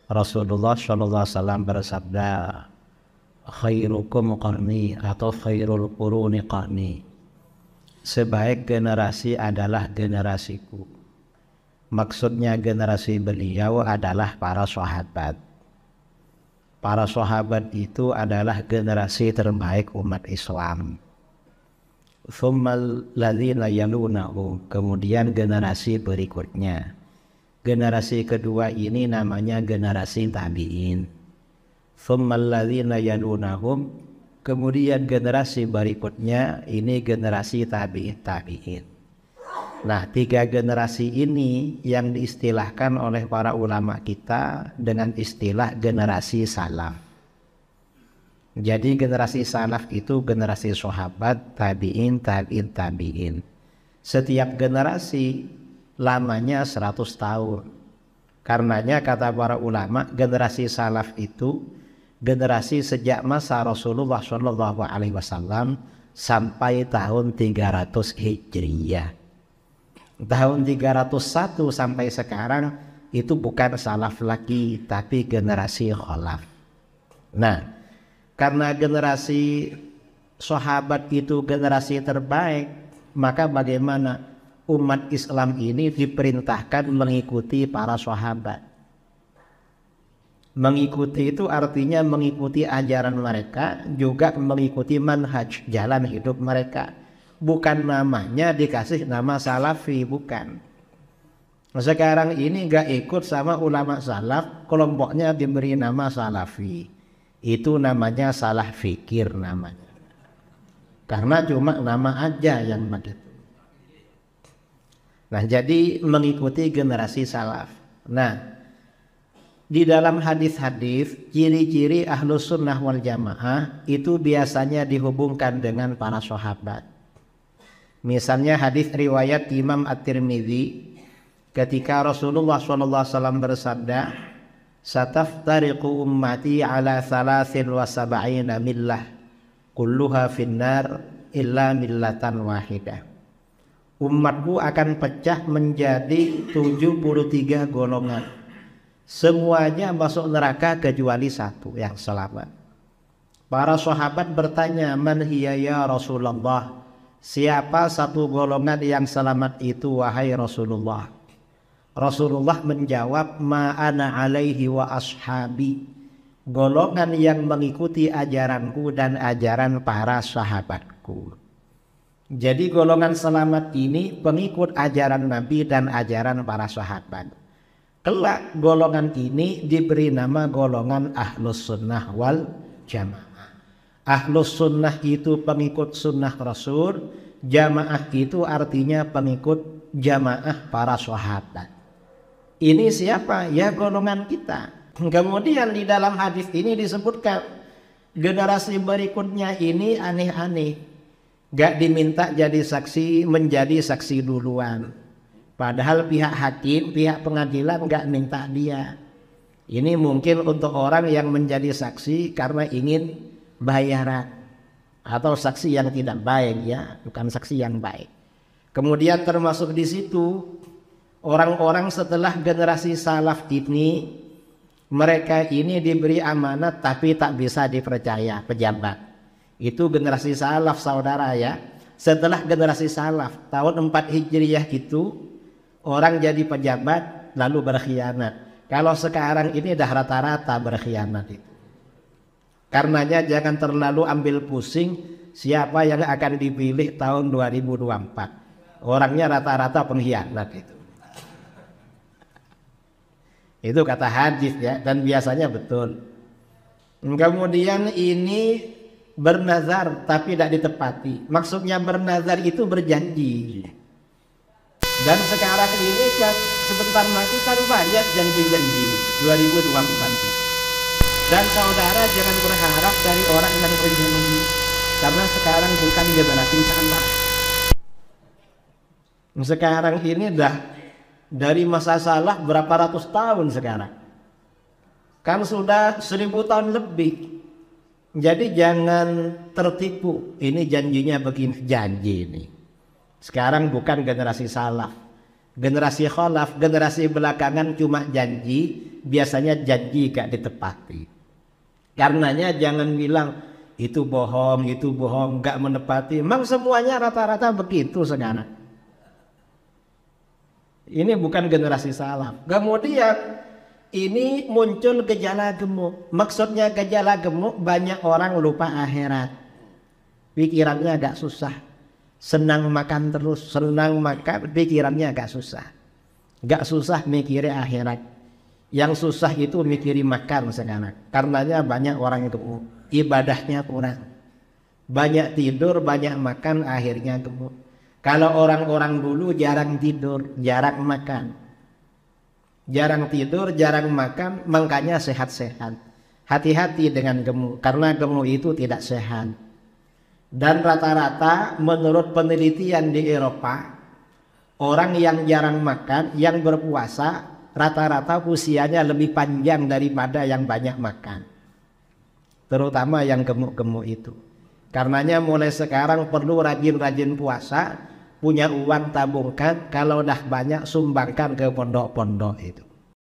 Rasulullah SAW bersabda, khairukum qarni atau khairul quruni qarni. Sebaik generasi adalah generasiku. Maksudnya generasi beliau adalah para sahabat. Para sahabat itu adalah generasi terbaik umat Islam. Tsummal ladzina yalunahum, kemudian generasi berikutnya. Generasi kedua ini namanya generasi tabi'in. Tsummal ladzina yalunahum, kemudian generasi berikutnya ini generasi tabi'in. Nah, 3 generasi ini yang diistilahkan oleh para ulama kita dengan istilah generasi salaf. Jadi generasi salaf itu generasi sahabat, tabi'in. Setiap generasi lamanya 100 tahun. Karenanya kata para ulama, generasi salaf itu generasi sejak masa Rasulullah SAW sampai tahun 300 Hijriyah. Tahun 301 sampai sekarang itu bukan salaf lagi, tapi generasi khalaf. Nah, karena generasi sahabat itu generasi terbaik, maka bagaimana umat Islam ini diperintahkan mengikuti para sahabat. Mengikuti itu artinya mengikuti ajaran mereka, juga mengikuti manhaj, jalan hidup mereka. Bukan namanya dikasih nama salafi, bukan. Sekarang ini gak ikut sama ulama salaf, kelompoknya diberi nama salafi. Itu namanya salah fikir namanya. Karena cuma nama aja yang begitu. Nah, jadi mengikuti generasi salaf. Nah, di dalam hadis-hadis ciri-ciri ahlus sunnah wal jamaah itu biasanya dihubungkan dengan para sahabat. Misalnya hadis riwayat Imam At-Tirmidzi ketika Rasulullah SAW bersabda, "Sataftariqu ummati ala 73 millah, kulluha finnar illa millatan wahidah." Umatku akan pecah menjadi 73 golongan. Semuanya masuk neraka kecuali satu yang selamat. Para sahabat bertanya, "Man hiya ya Rasulullah?" Siapa satu golongan yang selamat itu wahai Rasulullah? Rasulullah menjawab, "Ma ana alaihi wa ashabi." Golongan yang mengikuti ajaranku dan ajaran para sahabatku. Jadi golongan selamat ini pengikut ajaran Nabi dan ajaran para sahabat. Kelak golongan ini diberi nama golongan ahlus sunnah wal jamaah. Ahlus sunnah itu pengikut sunnah Rasul, jamaah itu artinya pengikut jamaah para sahabat. Ini siapa? Ya golongan kita. Kemudian di dalam hadis ini disebutkan generasi berikutnya ini aneh-aneh. Gak diminta jadi saksi, menjadi saksi duluan. Padahal pihak hakim, pihak pengadilan gak minta dia. Ini mungkin untuk orang yang menjadi saksi karena ingin bayaran atau saksi yang tidak baik, ya, bukan saksi yang baik. Kemudian termasuk di situ orang-orang setelah generasi salaf ini, mereka ini diberi amanat tapi tak bisa dipercaya, pejabat. Itu generasi salaf saudara ya. Setelah generasi salaf tahun 4 Hijriyah itu orang jadi pejabat lalu berkhianat. Kalau sekarang ini dah rata-rata berkhianat itu. Karenanya jangan terlalu ambil pusing siapa yang akan dipilih tahun 2024. Orangnya rata-rata pengkhianat itu. Itu kata hadis ya, dan biasanya betul. Kemudian ini bernazar tapi tidak ditepati. Maksudnya bernazar itu berjanji. Dan sekarang ini kan sebentar lagi kan banyak janji-janji 2024. Dan saudara jangan berharap dari orang yang berjanji, karena sekarang bukan generasi salaf. Sekarang ini dah dari masa salaf berapa ratus tahun sekarang. Kan sudah 1000 tahun lebih. Jadi jangan tertipu. Ini janjinya begini, janji ini. Sekarang bukan generasi salaf. Generasi khalaf, generasi belakangan cuma janji, biasanya janji gak ditepati. Karenanya jangan bilang itu bohong, gak menepati. Memang semuanya rata-rata begitu sekarang. Ini bukan generasi salaf. Kemudian ini muncul gejala gemuk. Maksudnya gejala gemuk, banyak orang lupa akhirat. Pikirannya agak susah. Senang makan terus, senang makan, pikirannya agak susah. Gak susah mikiri akhirat. Yang susah itu mikiri makan sekarang. Karenanya banyak orang itu ibadahnya kurang. Banyak tidur, banyak makan, akhirnya gemuk. Kalau orang-orang dulu jarang tidur, jarang makan. Jarang tidur, jarang makan, makanya sehat-sehat. Hati-hati dengan gemuk, karena gemuk itu tidak sehat. Dan rata-rata menurut penelitian di Eropa, orang yang jarang makan, yang berpuasa, rata-rata usianya lebih panjang daripada yang banyak makan. Terutama yang gemuk-gemuk itu. Karenanya mulai sekarang perlu rajin-rajin puasa, punya uang tabungkan, kalau dah banyak sumbangkan ke pondok-pondok itu.